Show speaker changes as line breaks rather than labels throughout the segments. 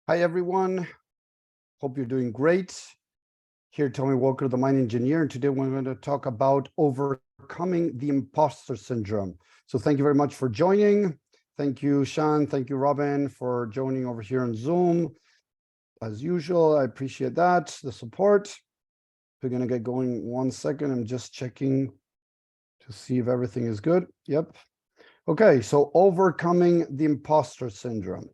Hi, everyone. Hope you're doing great. Here, Tommy Walker, the Mind Engineer, and today we're going to talk about overcoming the imposter syndrome. So thank you very much for joining. Thank you, Sean. Thank you, Robin, for joining over here on Zoom. As usual, I appreciate that, the support. We're going to get going 1 second. I'm just checking to see if everything is good. Yep. Okay, so overcoming the imposter syndrome.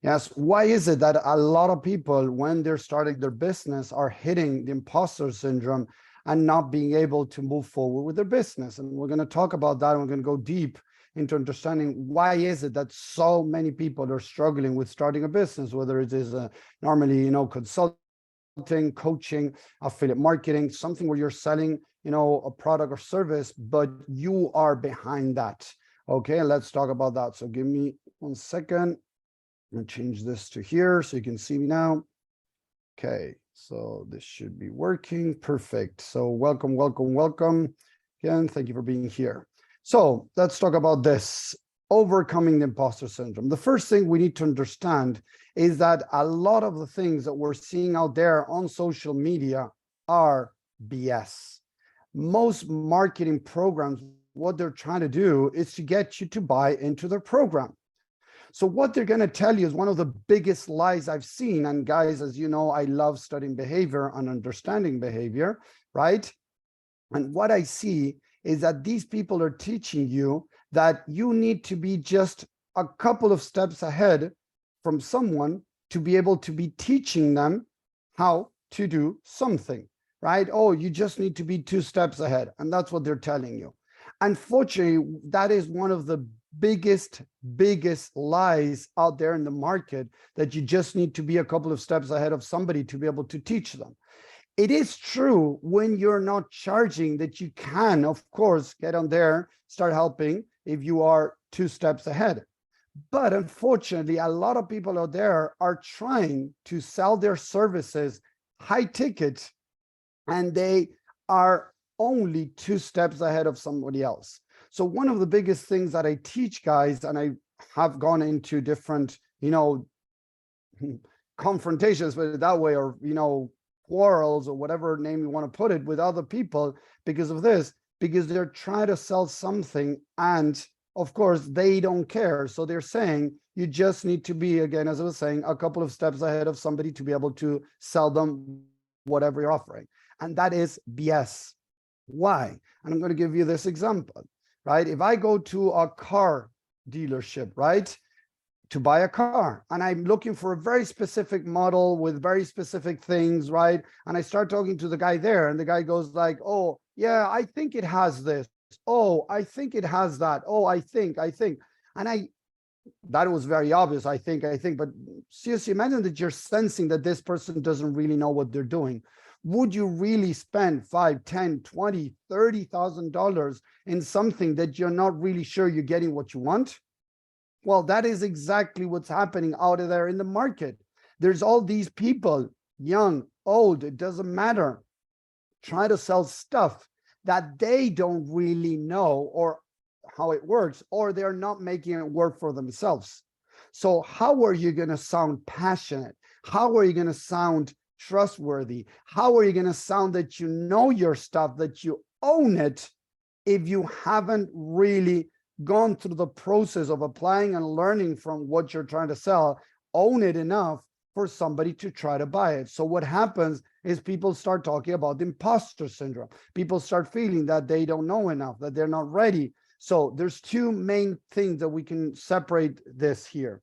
Yes, why is it that a lot of people, when they're starting their business, are hitting the imposter syndrome and not being able to move forward with their business? And we're going to talk about that. And we're going to go deep into understanding why is it that so many people are struggling with starting a business, whether it is normally, consulting, coaching, affiliate marketing, something where you're selling, a product or service, but you are behind that. Okay, let's talk about that. So give me 1 second. I'm going to change this to here so you can see me now. Okay, so this should be working. Perfect. So welcome. Again, thank you for being here. So let's talk about this, overcoming the imposter syndrome. The first thing we need to understand is that a lot of the things that we're seeing out there on social media are BS. Most marketing programs, what they're trying to do is to get you to buy into their program. So what they're going to tell you is one of the biggest lies I've seen. And guys, as you know, I love studying behavior and understanding behavior, right? And what I see is that these people are teaching you that you need to be just a couple of steps ahead from someone to be able to be teaching them how to do something, right? Oh, you just need to be 2 steps ahead. And that's what they're telling you. Unfortunately, that is one of the biggest lies out there in the market, that you just need to be a couple of steps ahead of somebody to be able to teach them. It is true when you're not charging that you can, of course, get on there, start helping if you are 2 steps ahead. But unfortunately, a lot of people out there are trying to sell their services high ticket, and they are only 2 steps ahead of somebody else. So one of the biggest things that I teach guys, and I have gone into different, confrontations, put it that way, or, quarrels or whatever name you want to put it with other people because of this, because they're trying to sell something and of course they don't care. So they're saying you just need to be, again, as I was saying, a couple of steps ahead of somebody to be able to sell them whatever you're offering. And that is BS. Why? And I'm going to give you this example, right? If I go to a car dealership, right, to buy a car, and I'm looking for a very specific model with very specific things, right? And I start talking to the guy there, and the guy goes like, oh, yeah, I think it has this. Oh, I think it has that. Oh, I think. And that was very obvious, I think, but seriously, imagine that you're sensing that this person doesn't really know what they're doing. Would you really spend $5, $10, $20, $30,000 in something that you're not really sure you're getting what you want? Well, that is exactly what's happening out there in the market. There's all these people, young, old, it doesn't matter, try to sell stuff that they don't really know or how it works, or they're not making it work for themselves. So how are you going to sound passionate? How are you going to sound trustworthy? How are you going to sound that you know your stuff, that you own it, if you haven't really gone through the process of applying and learning from what you're trying to sell, own it enough for somebody to try to buy it? So what happens is people start talking about imposter syndrome. People start feeling that they don't know enough, that they're not ready. So there's 2 main things that we can separate this here.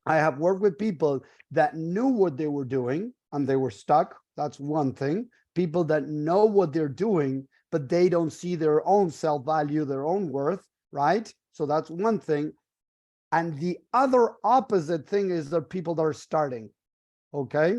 I have worked with people that knew what they were doing and they were stuck. That's one thing. People that know what they're doing, but they don't see their own self-value, their own worth, right? So that's one thing. And the other opposite thing is the people that are starting, okay?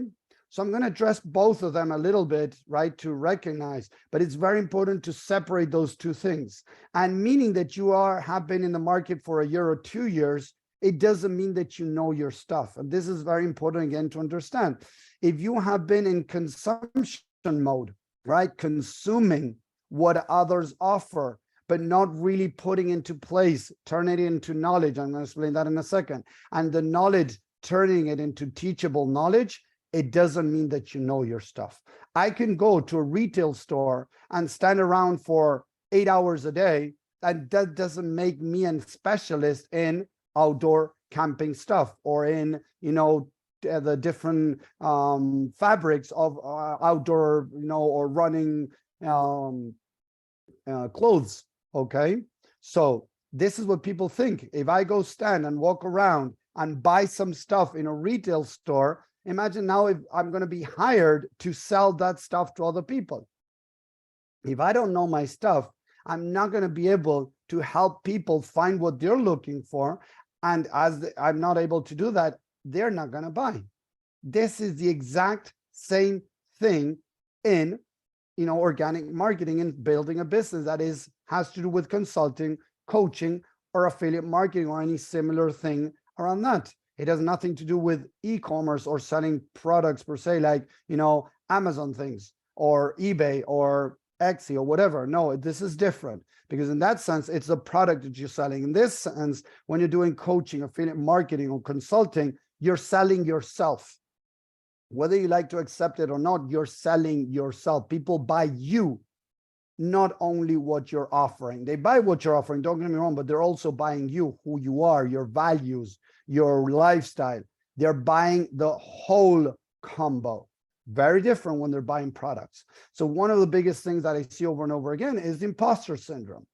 So I'm going to address both of them a little bit, right, to recognize, but it's very important to separate those 2 things. And meaning that you have been in the market for a year or 2 years, it doesn't mean that you know your stuff. And this is very important, again, to understand. If you have been in consumption mode, right, consuming what others offer, but not really putting into place, turn it into knowledge. I'm going to explain that in a second. And the knowledge turning it into teachable knowledge, it doesn't mean that you know your stuff. I can go to a retail store and stand around for 8 hours a day, and that doesn't make me a specialist in outdoor camping stuff or in, the different fabrics of outdoor, or running clothes. Okay. So this is what people think. If I go stand and walk around and buy some stuff in a retail store, imagine now if I'm going to be hired to sell that stuff to other people. If I don't know my stuff, I'm not going to be able to help people find what they're looking for. And as I'm not able to do that, they're not going to buy. This is the exact same thing in, organic marketing and building a business that has to do with consulting, coaching, or affiliate marketing, or any similar thing around that. It has nothing to do with e-commerce or selling products per se, like, Amazon things or eBay or Etsy or whatever. No, this is different, because in that sense, it's the product that you're selling. In this sense, when you're doing coaching, affiliate marketing, or consulting, you're selling yourself. Whether you like to accept it or not, you're selling yourself. People buy you, not only what you're offering. They buy what you're offering, don't get me wrong, but they're also buying you, who you are, your values, your lifestyle. They're buying the whole combo. Very different when they're buying products. So one of the biggest things that I see over and over again is imposter syndrome.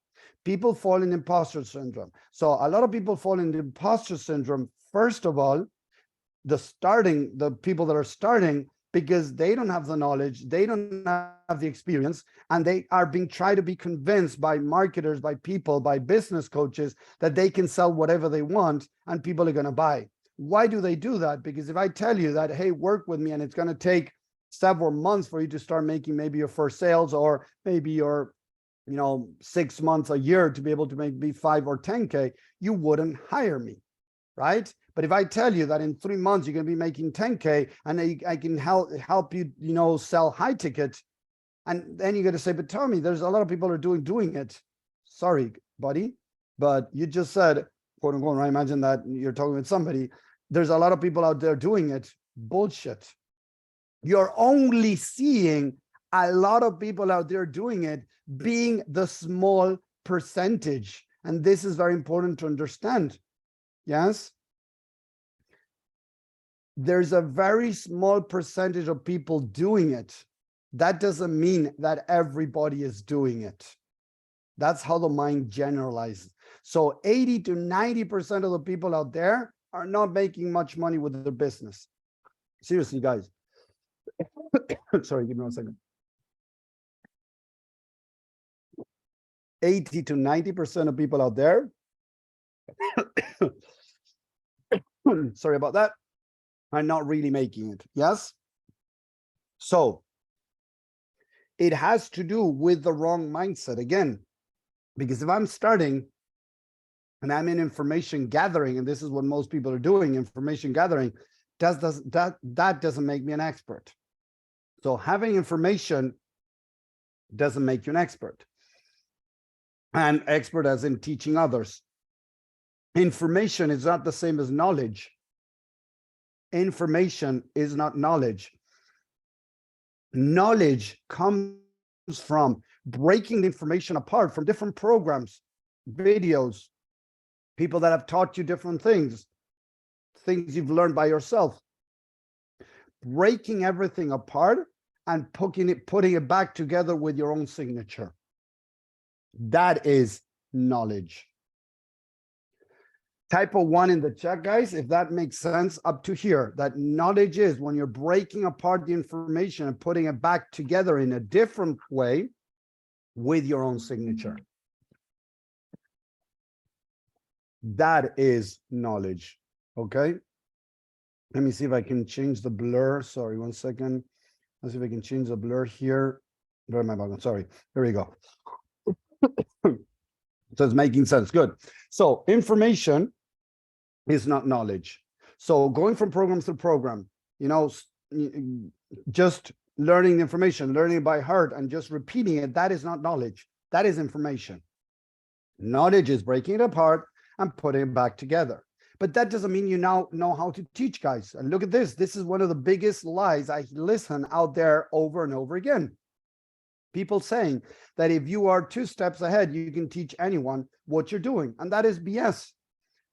People fall in imposter syndrome. So a lot of people fall in imposter syndrome, first of all, the people that are starting, because they don't have the knowledge, they don't have the experience, and they are being tried to be convinced by marketers, by people, by business coaches, that they can sell whatever they want and people are going to buy. Why do they do that? Because if I tell you that, hey, work with me, and it's going to take several months for you to start making maybe your first sales, or maybe your 6 months, a year to be able to make maybe 5 or 10K, you wouldn't hire me, right? But if I tell you that in 3 months you're going to be making 10K, and I can help you, sell high tickets, and then you're going to say, but Tommy, there's a lot of people who are doing it. Sorry, buddy, but you just said, quote unquote, I imagine that you're talking with somebody. There's a lot of people out there doing it. Bullshit. You're only seeing a lot of people out there doing it being the small percentage. And this is very important to understand. Yes. There's a very small percentage of people doing it. That doesn't mean that everybody is doing it. That's how the mind generalizes. So 80 to 90% of the people out there are not making much money with their business. Seriously, guys. Sorry, give me 1 second. 80 to 90% of people out there, sorry about that, are not really making it. Yes. So it has to do with the wrong mindset again, because if I'm starting and I'm in information gathering, and this is what most people are doing, information gathering, that doesn't make me an expert. So having information doesn't make you an expert. And expert as in teaching others. Information is not the same as knowledge. Information is not knowledge. Knowledge comes from breaking the information apart from different programs, videos, people that have taught you different things you've learned by yourself. Breaking everything apart and putting it back together with your own signature. That is knowledge. Type a 1 in the chat, guys, if that makes sense up to here. That knowledge is when you're breaking apart the information and putting it back together in a different way with your own signature. That is knowledge. Okay. Let me see if I can change the blur. Sorry, 1 second. Let's see if I can change the blur here. Where am I going? Sorry. There we go. So it's making sense. Good. So information is not knowledge. So going from program to program, just learning the information, learning it by heart and just repeating it, that is not knowledge. That is information. Knowledge is breaking it apart and putting it back together. But that doesn't mean you now know how to teach, guys. And look at this. This is one of the biggest lies I listen out there over and over again. People saying that if you are 2 steps ahead, you can teach anyone what you're doing. And that is BS.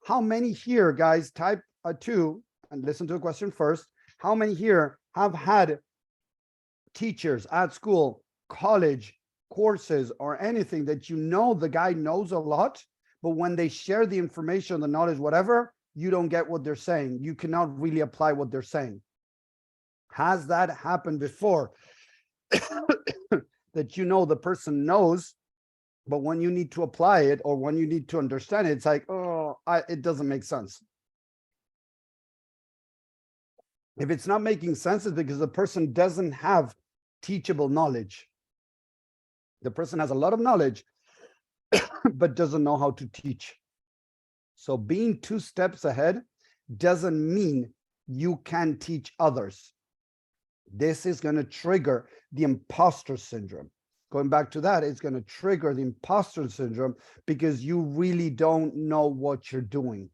How many here, guys, type a 2 and listen to the question first. How many here have had teachers at school, college, courses, or anything that you know the guy knows a lot, but when they share the information, the knowledge, whatever, you don't get what they're saying. You cannot really apply what they're saying. Has that happened before? That you know the person knows, but when you need to apply it or when you need to understand it, it's like, oh, it doesn't make sense. If it's not making sense, it's because the person doesn't have teachable knowledge. The person has a lot of knowledge, but doesn't know how to teach. So being 2 steps ahead doesn't mean you can teach others. This is going to trigger the imposter syndrome. Going back to that, it's going to trigger the imposter syndrome because you really don't know what you're doing.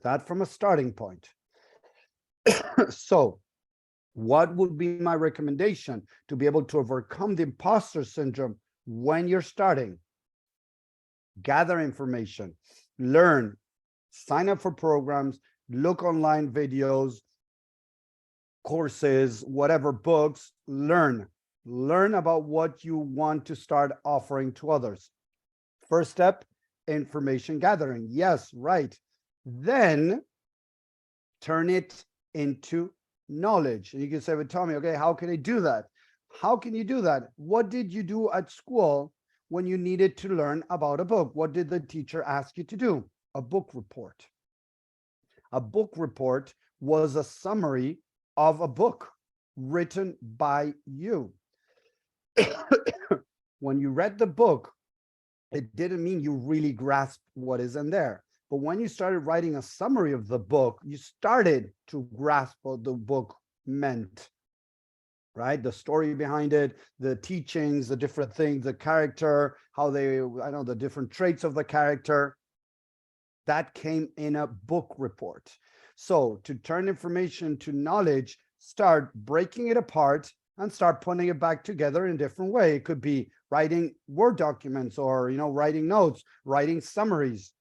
That from a starting point. So what would be my recommendation to be able to overcome the imposter syndrome when you're starting? Gather information, learn, sign up for programs, look online videos, courses, whatever, books, learn about what you want to start offering to others. First step, information gathering. Yes, right. Then turn it into knowledge. And you can say, but Tommy, okay, how can I do that? How can you do that? What did you do at school when you needed to learn about a book? What did the teacher ask you to do? A book report. A book report was a summary of a book written by you. When you read the book, it didn't mean you really grasped what is in there. But when you started writing a summary of the book, you started to grasp what the book meant, right? The story behind it, the teachings, the different things, the character, how they, I know, the different traits of the character. That came in a book report. So to turn information to knowledge, start breaking it apart and start putting it back together in a different way. It could be writing Word documents or, writing notes, writing summaries,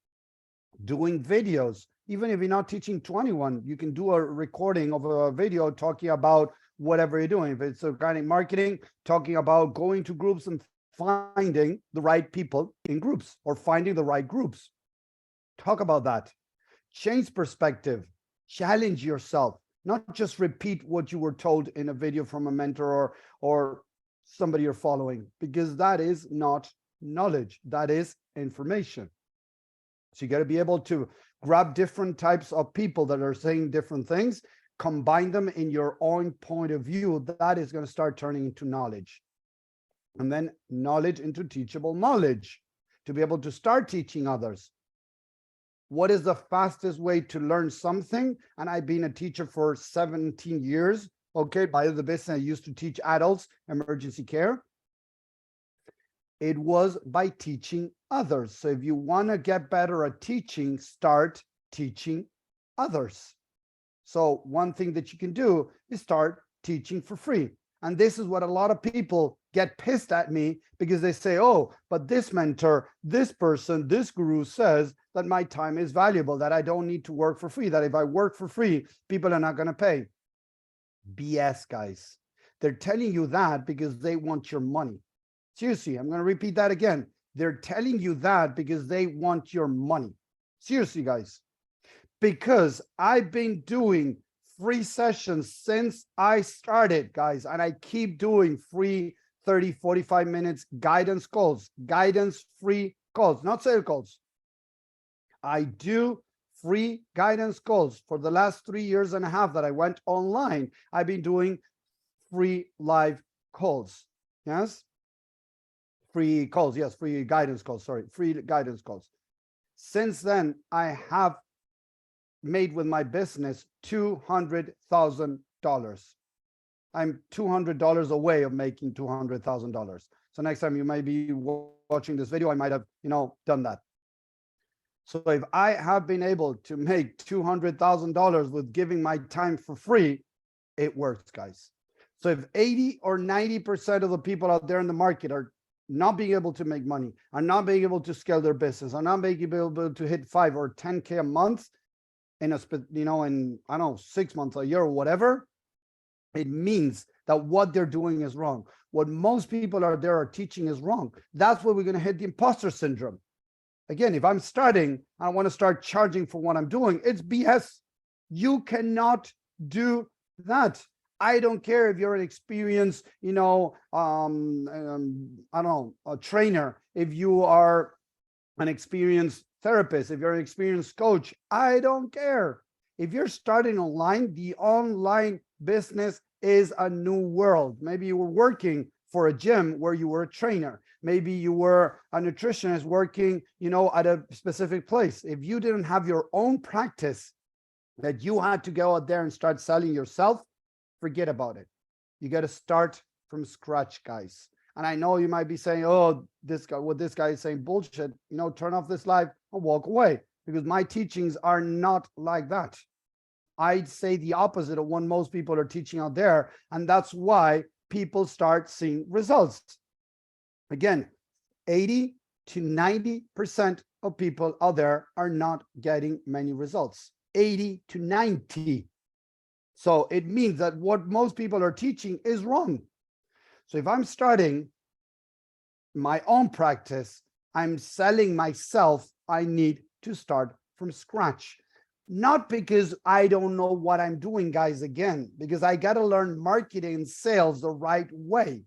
doing videos. Even if you're not teaching to anyone, you can do a recording of a video talking about whatever you're doing. If it's organic marketing, talking about going to groups and finding the right people in groups or finding the right groups. Talk about that. Change perspective, challenge yourself, not just repeat what you were told in a video from a mentor or somebody you're following, because that is not knowledge, that is information. So you got to be able to grab different types of people that are saying different things, combine them in your own point of view. That is going to start turning into knowledge. And then knowledge into teachable knowledge to be able to start teaching others. What is the fastest way to learn something? And I've been a teacher for 17 years. Okay, by the business, I used to teach adults emergency care. It was by teaching others. So if you want to get better at teaching, start teaching others. So one thing that you can do is start teaching for free. And this is what a lot of people get pissed at me because they say, oh, but this mentor, this person, this guru says that my time is valuable, that I don't need to work for free, that if I work for free, people are not going to pay. BS, guys. They're telling you that because they want your money. Seriously, I'm going to repeat that again. They're telling you that because they want your money. Seriously, guys. Because I've been doing free sessions since I started, guys, and I keep doing free 30, 45 minutes guidance calls, guidance free calls, not sale calls. I do free guidance calls for the last 3.5 years that I went online. I've been doing free live calls. Yes. Free calls, yes, free guidance calls, sorry, free guidance calls. Since then, I have made with my business $200,000. I'm $200 away of making $200,000. So next time you might be watching this video, I might have, done that. So if I have been able to make $200,000 with giving my time for free, it works, guys. So if 80 or 90% of the people out there in the market are not being able to make money, are not being able to scale their business, are not being able to hit 5 or 10K a month in a, in, I don't know, 6 months, a year, or whatever, it means that what they're doing is wrong. What most people out there are teaching is wrong. That's where we're going to hit the imposter syndrome. Again, if I'm starting, I want to start charging for what I'm doing, it's BS. You cannot do that. I don't care if you're an experienced, I don't know, a trainer, if you are an experienced therapist, if you're an experienced coach, I don't care. If you're starting online, the online business is a new world. Maybe you were working for a gym where you were a trainer. Maybe you were a nutritionist working, at a specific place. If you didn't have your own practice that you had to go out there and start selling yourself, forget about it. You got to start from scratch, guys. And I know you might be saying, oh, this guy is saying bullshit, turn off this live and walk away, because my teachings are not like that. I'd say the opposite of what most people are teaching out there. And that's why people start seeing results. Again, 80 to 90% of people out there are not getting many results. 80 to 90. So it means that what most people are teaching is wrong. So if I'm starting my own practice, I'm selling myself, I need to start from scratch. Not because I don't know what I'm doing, guys, again, because I got to learn marketing and sales the right way.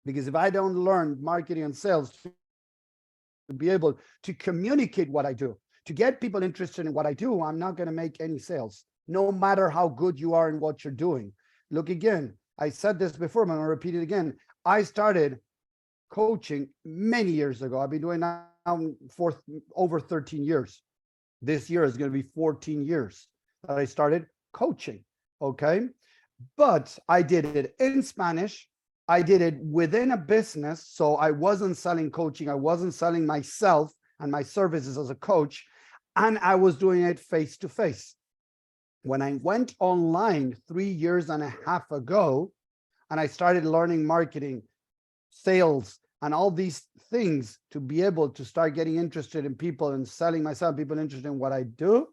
Because if I don't learn marketing and sales to be able to communicate what I do, to get people interested in what I do, I'm not going to make any sales, no matter how good you are in what you're doing. Look, again, I said this before, but I'm going to repeat it again. I started coaching many years ago. I've been doing now for over 13 years. This year is going to be 14 years that I started coaching, okay? But I did it in Spanish. I did it within a business, so I wasn't selling coaching. I wasn't selling myself and my services as a coach, and I was doing it face-to-face. When I went online 3.5 years ago, and I started learning marketing, sales, and all these things to be able to start getting interested in people and selling myself, people interested in what I do,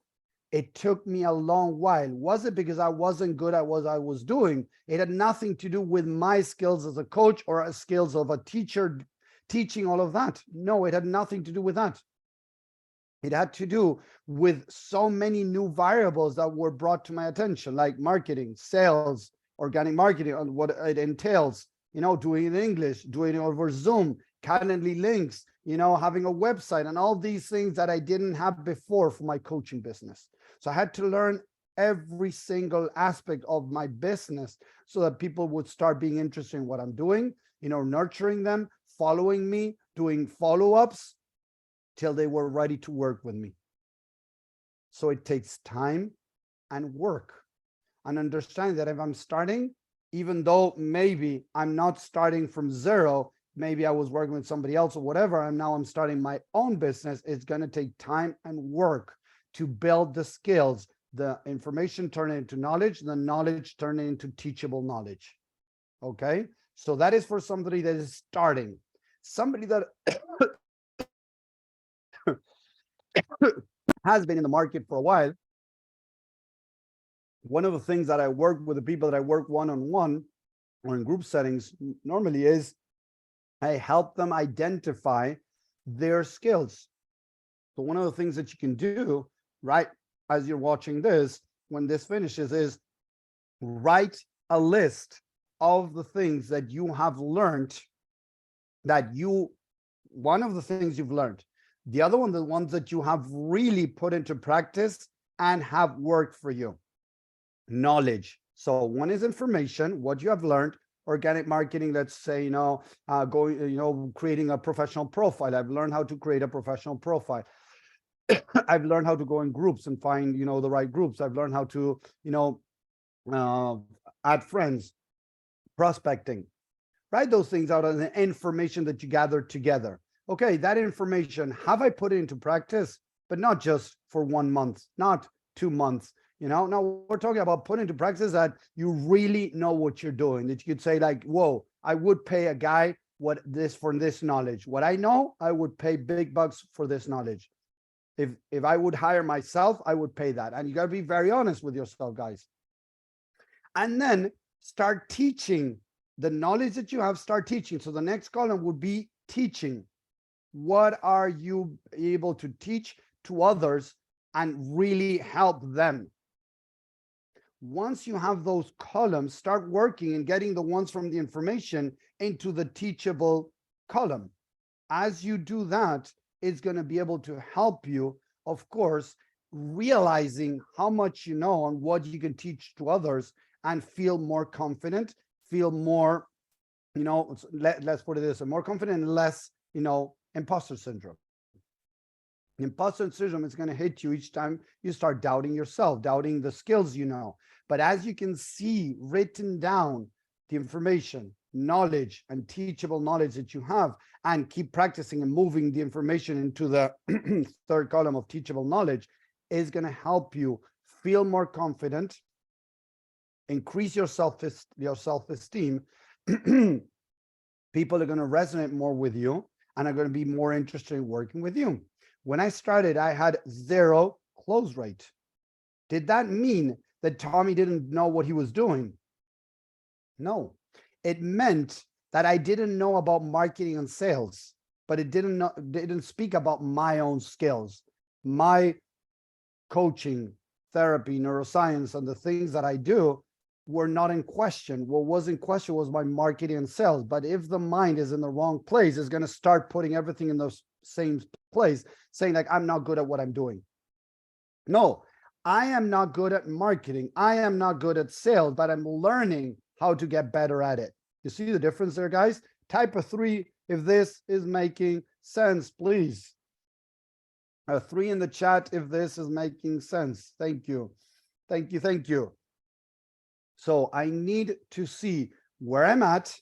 it took me a long while. Was it because I wasn't good at what I was doing? It had nothing to do with my skills as a coach or skills of a teacher teaching all of that. No, it had nothing to do with that. It had to do with so many new variables that were brought to my attention, like marketing, sales, organic marketing, and what it entails, doing it in English, doing it over Zoom, Calendly links, having a website, and all these things that I didn't have before for my coaching business. So I had to learn every single aspect of my business so that people would start being interested in what I'm doing, nurturing them, following me, doing follow-ups till they were ready to work with me. So it takes time and work, and understanding that if I'm starting, even though maybe I'm not starting from zero, maybe I was working with somebody else or whatever, and now I'm starting my own business, it's going to take time and work to build the skills, the information turn it into knowledge, the knowledge turn it into teachable knowledge. Okay, so that is for somebody that is starting. Somebody that has been in the market for a while, one of the things that I work with the people that I work one-on-one or in group settings normally is I help them identify their skills. So one of the things that you can do, right, as you're watching this, when this finishes, is write a list of the things that you have learned, one of the things you've learned. The other one, the ones that you have really put into practice and have worked for you. Knowledge. So one is information, what you have learned. Organic marketing, let's say, creating a professional profile. I've learned how to create a professional profile. I've learned how to go in groups and find, the right groups. I've learned how to, add friends, prospecting. Write those things out as the information that you gathered together. Okay, that information, have I put it into practice? but not just for 1 month, not 2 months. No, we're talking about putting into practice that you really know what you're doing, that you could say like, whoa, I would pay a guy for this knowledge. What I know, I would pay big bucks for this knowledge. If I would hire myself, I would pay that. And you got to be very honest with yourself, guys. And then start teaching the knowledge that you have, start teaching. So the next column would be teaching. What are you able to teach to others and really help them? Once you have those columns, start working and getting the ones from the information into the teachable column. As you do that, it's going to be able to help you, of course, realizing how much you know and what you can teach to others and feel more confident, feel more, let's put it this way, more confident and less, imposter syndrome. Imposter syndrome is going to hit you each time you start doubting yourself, doubting the skills you know. But as you can see written down, the information, knowledge, and teachable knowledge that you have, and keep practicing and moving the information into the third column of teachable knowledge, is going to help you feel more confident, increase your self-esteem. People are going to resonate more with you and are going to be more interested in working with you. When I started, I had 0 close rate. Did that mean that Tommy didn't know what he was doing? No, it meant that I didn't know about marketing and sales, but it didn't speak about my own skills, my coaching, therapy, neuroscience, and the things that I do were not in question. What was in question was my marketing and sales. But if the mind is in the wrong place, it's going to start putting everything in the same place, saying like, I'm not good at what I'm doing. No, I am not good at marketing. I am not good at sales, but I'm learning how to get better at it. You see the difference there, guys? Type a 3 if this is making sense, please. A 3 in the chat if this is making sense. Thank you. Thank you. Thank you. So I need to see where I'm at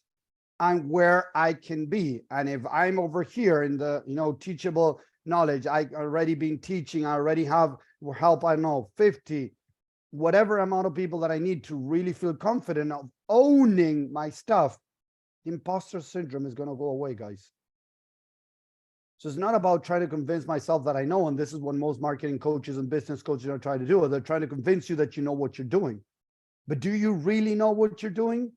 and where I can be. And if I'm over here in the, teachable knowledge, I already been teaching, I already have help, I don't know, 50, whatever amount of people that I need to really feel confident of owning my stuff, imposter syndrome is going to go away, guys. So it's not about trying to convince myself that I know, and this is what most marketing coaches and business coaches are trying to do. They're trying to convince you that you know what you're doing. But do you really know what you're doing?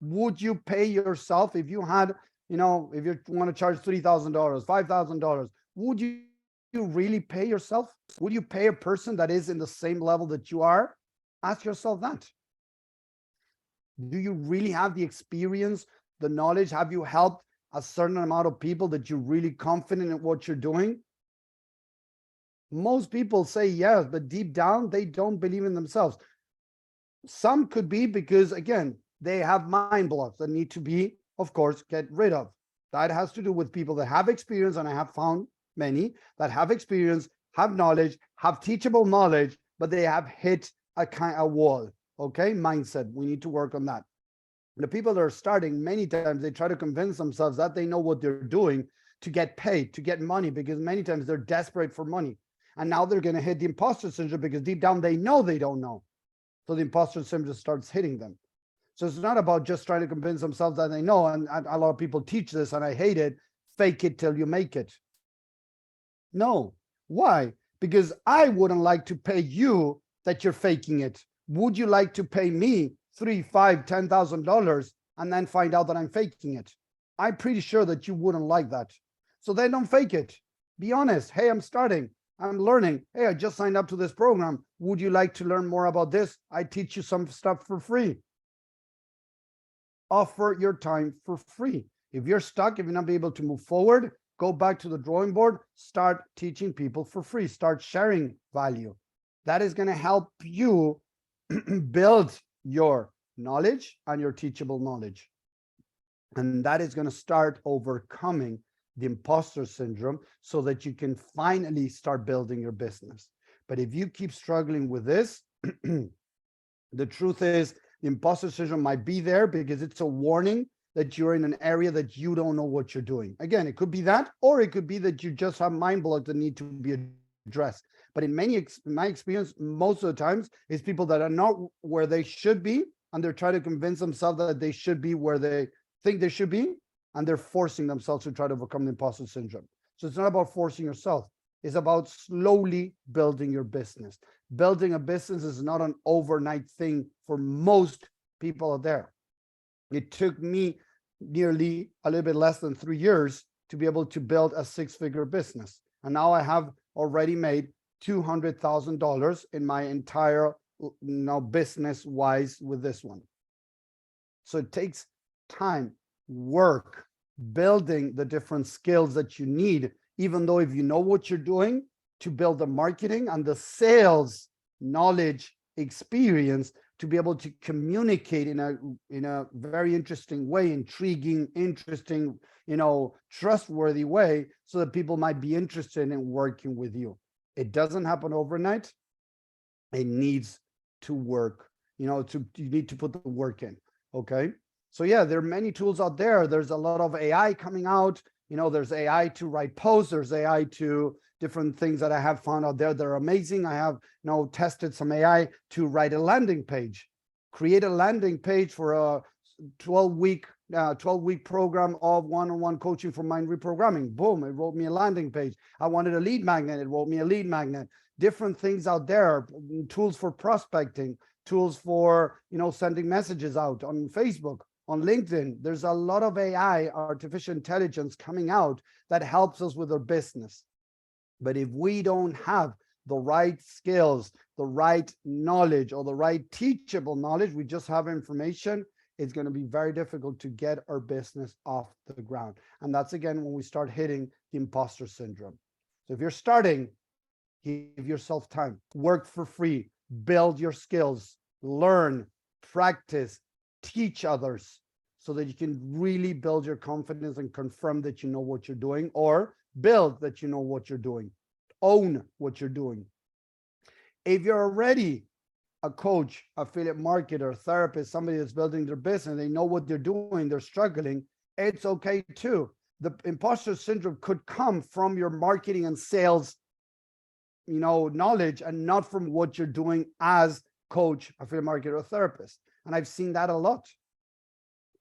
Would you pay yourself if you had, if you want to charge $3,000, $5,000, would you really pay yourself? Would you pay a person that is in the same level that you are? Ask yourself that. Do you really have the experience, the knowledge? Have you helped a certain amount of people that you're really confident in what you're doing? Most people say yes, but deep down, they don't believe in themselves. Some could be because, again, they have mind blocks that need to be, of course, get rid of. That has to do with people that have experience, and I have found many that have experience, have knowledge, have teachable knowledge, but they have hit a wall, okay? Mindset, we need to work on that. The people that are starting, many times they try to convince themselves that they know what they're doing to get paid, to get money, because many times they're desperate for money. And now they're going to hit the imposter syndrome because deep down they know they don't know. So the imposter syndrome starts hitting them. So it's not about just trying to convince themselves that they know. And a lot of people teach this, and I hate it. Fake it till you make it. No. Why? Because I wouldn't like to pay you that you're faking it. Would you like to pay me $3,000, $5,000, $10,000 and then find out that I'm faking it? I'm pretty sure that you wouldn't like that. So then don't fake it. Be honest. Hey, I'm starting. I'm learning. Hey, I just signed up to this program. Would you like to learn more about this? I teach you some stuff for free. Offer your time for free. If you're stuck, if you're not able to move forward, go back to the drawing board, start teaching people for free, start sharing value. That is going to help you build your knowledge and your teachable knowledge. And that is going to start overcoming the imposter syndrome so that you can finally start building your business. But if you keep struggling with this, the truth is the imposter syndrome might be there because it's a warning that you're in an area that you don't know what you're doing. Again, it could be that, or it could be that you just have mind blocks that need to be address. But in my experience, most of the times, it's people that are not where they should be, and they're trying to convince themselves that they should be where they think they should be, and they're forcing themselves to try to overcome the imposter syndrome. So it's not about forcing yourself. It's about slowly building your business. Building a business is not an overnight thing for most people out there. It took me nearly a little bit less than 3 years to be able to build a 6-figure business. And now I have already made $200,000 in my entire business wise with this one. So it takes time, work, building the different skills that you need, even though if you know what you're doing, to build the marketing and the sales knowledge experience to be able to communicate in a very interesting way, intriguing, interesting, trustworthy way, so that people might be interested in working with you. It doesn't happen overnight. It needs to work. You need to put the work in. Okay. So yeah, there are many tools out there. There's a lot of AI coming out. There's AI to write posts. There's AI to different things that I have found out there that are amazing. I have tested some AI to write a landing page, create a landing page for a 12-week program of one-on-one coaching for mind reprogramming. Boom, it wrote me a landing page. I wanted a lead magnet. It wrote me a lead magnet. Different things out there, tools for prospecting, tools for sending messages out on Facebook, on LinkedIn. There's a lot of AI, artificial intelligence, coming out that helps us with our business. But if we don't have the right skills, the right knowledge, or the right teachable knowledge, we just have information, it's going to be very difficult to get our business off the ground. And that's, again, when we start hitting the imposter syndrome. So if you're starting, give yourself time, work for free, build your skills, learn, practice, teach others, so that you can really build your confidence and confirm that you know what you're doing, or build that you know what you're doing, own what you're doing. If you're already a coach, affiliate marketer, therapist, somebody that's building their business, they know what they're doing, they're struggling, it's okay too. The imposter syndrome could come from your marketing and sales knowledge, and not from what you're doing as coach, affiliate marketer, or therapist. And I've seen that a lot.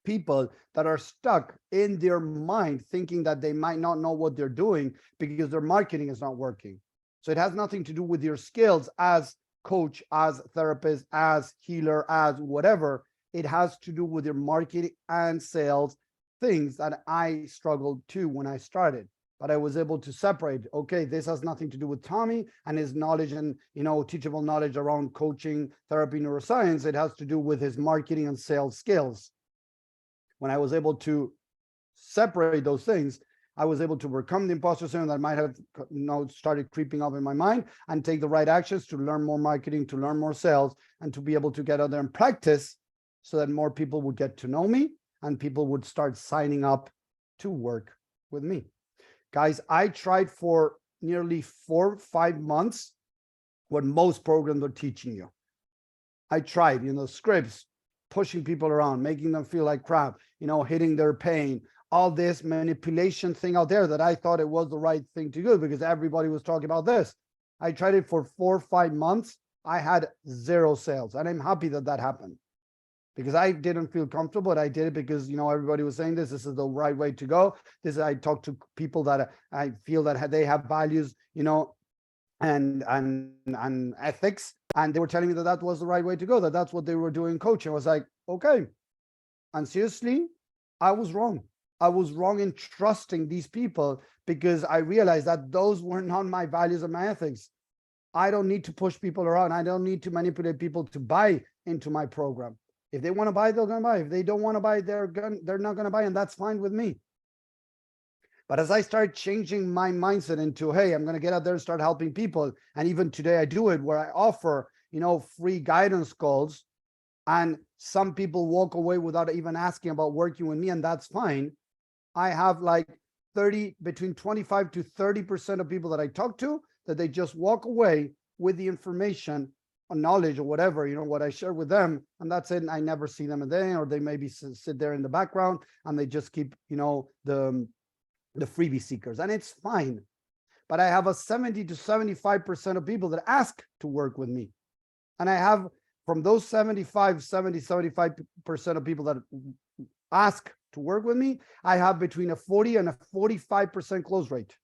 People that are stuck in their mind thinking that they might not know what they're doing because their marketing is not working. So it has nothing to do with your skills as coach, as therapist, as healer, as whatever. It has to do with your marketing and sales, things that I struggled too when I started. But I was able to separate, okay, this has nothing to do with Tommy and his knowledge and, teachable knowledge around coaching, therapy, neuroscience. It has to do with his marketing and sales skills. When I was able to separate those things, I was able to overcome the imposter syndrome that might have started creeping up in my mind, and take the right actions to learn more marketing, to learn more sales, and to be able to get out there and practice, so that more people would get to know me and people would start signing up to work with me. Guys, I tried for nearly 4 or 5 months what most programs are teaching you. I tried, scripts, pushing people around, making them feel like crap, hitting their pain, all this manipulation thing out there that I thought it was the right thing to do because everybody was talking about this. I tried it for 4 or 5 months. I had 0 sales, and I'm happy that that happened, because I didn't feel comfortable, but I did it because, everybody was saying this is the right way to go. I talked to people that I feel that they have values, and ethics, and they were telling me that that was the right way to go, that's what they were doing coaching. I was like, okay. And seriously, I was wrong. I was wrong in trusting these people, because I realized that those were not my values and my ethics. I don't need to push people around. I don't need to manipulate people to buy into my program. If they want to buy, they're going to buy. If they don't want to buy, they're not going to buy, and that's fine with me. But as I start changing my mindset into, hey, I'm going to get out there and start helping people. And even today I do it, where I offer, free guidance calls, and some people walk away without even asking about working with me, and that's fine. I have like between 25 to 30% of people that I talk to, that they just walk away with the information or knowledge or whatever, what I share with them, and that's it. And I never see them again, or they maybe sit there in the background and they just keep, the freebie seekers, and it's fine. but I have a 70 to 75% of people that ask to work with me. And I have from those 75% of people that ask to work with me, I have between a 40 and a 45% close rate.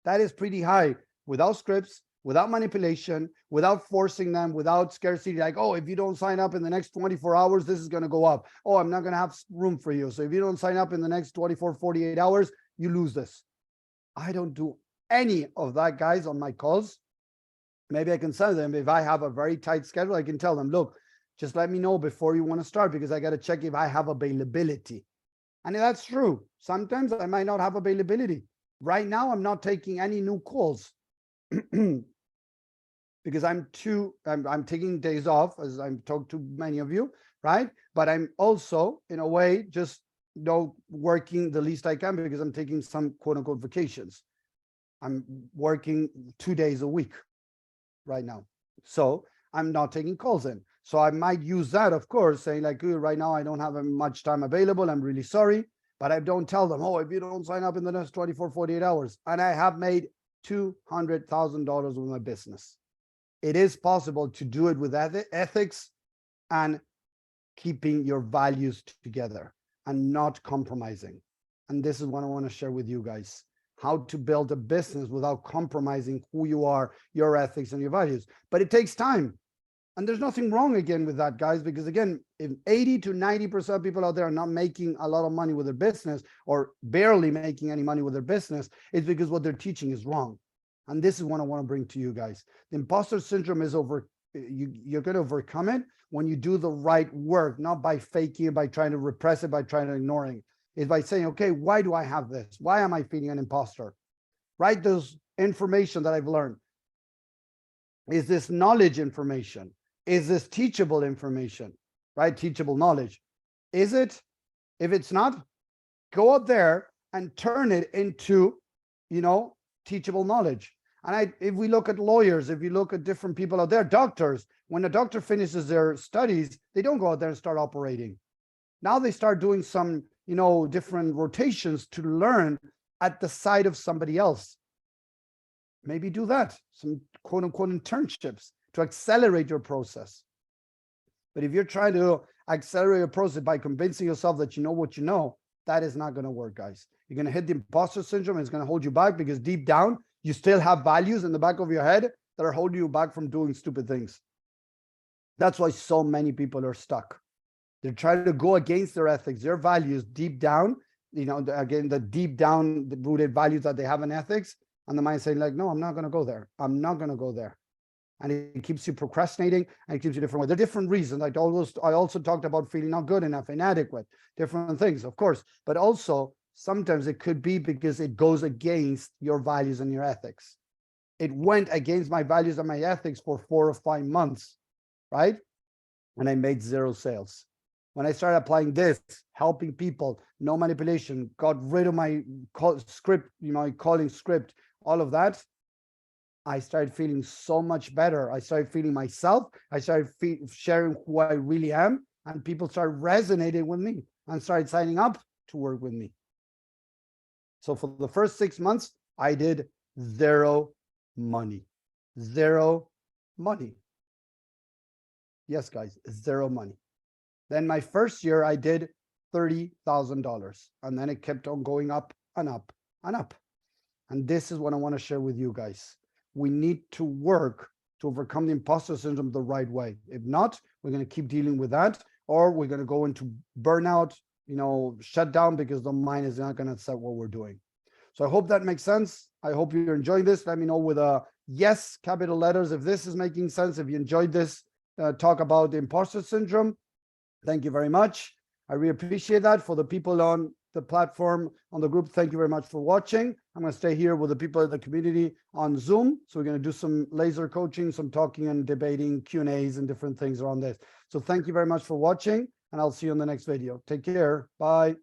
That is pretty high without scripts, without manipulation, without forcing them, without scarcity, like, oh, if you don't sign up in the next 24 hours, this is going to go up. Oh, I'm not going to have room for you. So if you don't sign up in the next 24, 48 hours, you lose this. I don't do any of that, guys, on my calls. Maybe I can tell them if I have a very tight schedule, I can tell them, look, just let me know before you want to start because I got to check if I have availability. And that's true. Sometimes I might not have availability. Right now, I'm not taking any new calls because I'm taking days off, as I've talked to many of you, right? But I'm also, in a way, just working the least I can because I'm taking some quote unquote vacations. I'm working 2 days a week right now. So I'm not taking calls in. So I might use that, of course, saying like, right now I don't have much time available. I'm really sorry. But I don't tell them, oh, if you don't sign up in the next 24, 48 hours. And I have made $200,000 with my business. It is possible to do it with ethics and keeping your values together and not compromising. And this is what I want to share with you guys. How to build a business without compromising who you are, your ethics, and your values. But it takes time. And there's nothing wrong again with that, guys, because again, if 80 to 90% of people out there are not making a lot of money with their business or barely making any money with their business, it's because what they're teaching is wrong. And this is what I want to bring to you guys. The imposter syndrome is you're going to overcome it when you do the right work, not by faking it, by trying to repress it, by trying to ignoring it. It's by saying, okay, why do I have this? Why am I feeling an imposter? Write those information that I've learned. Is this knowledge information? Is this teachable information, right? Teachable knowledge. Is it? If it's not, go up there and turn it into, teachable knowledge. And if we look at lawyers, if you look at different people out there, doctors, when a doctor finishes their studies, they don't go out there and start operating. Now they start doing some, different rotations to learn at the side of somebody else. Maybe do that, some quote unquote internships to accelerate your process. But if you're trying to accelerate your process by convincing yourself that you know what you know, that is not going to work, guys. You're going to hit the imposter syndrome. And it's going to hold you back because deep down, you still have values in the back of your head that are holding you back from doing stupid things. That's why so many people are stuck. They're trying to go against their ethics, their values deep down, again, the deep down rooted values that they have in ethics. And the mind saying like, no, I'm not going to go there. I'm not going to go there. And it keeps you procrastinating and it keeps you different ways. There are different reasons. I also talked about feeling not good enough, inadequate, different things, of course. But also sometimes it could be because it goes against your values and your ethics. It went against my values and my ethics for 4 or 5 months, right? And I made 0 sales. When I started applying this, helping people, no manipulation, got rid of my script, my calling script, all of that, I started feeling so much better. I started feeling myself. I started sharing who I really am, and people started resonating with me and started signing up to work with me. So for the first 6 months, I did 0 money. 0 money. Yes, guys, 0 money. Then my first year, I did $30,000, and then it kept on going up and up and up. And this is what I want to share with you guys. We need to work to overcome the imposter syndrome the right way. If not, we're going to keep dealing with that, or we're going to go into burnout, shut down because the mind is not going to accept what we're doing. So I hope that makes sense. I hope you're enjoying this. Let me know with a yes, capital letters, if this is making sense, if you enjoyed this talk about the imposter syndrome. Thank you very much. I really appreciate that. For the people on the platform, on the group, thank you very much for watching. I'm going to stay here with the people in the community on Zoom. So we're going to do some laser coaching, some talking and debating, Q&As and different things around this. So thank you very much for watching, and I'll see you in the next video. Take care. Bye.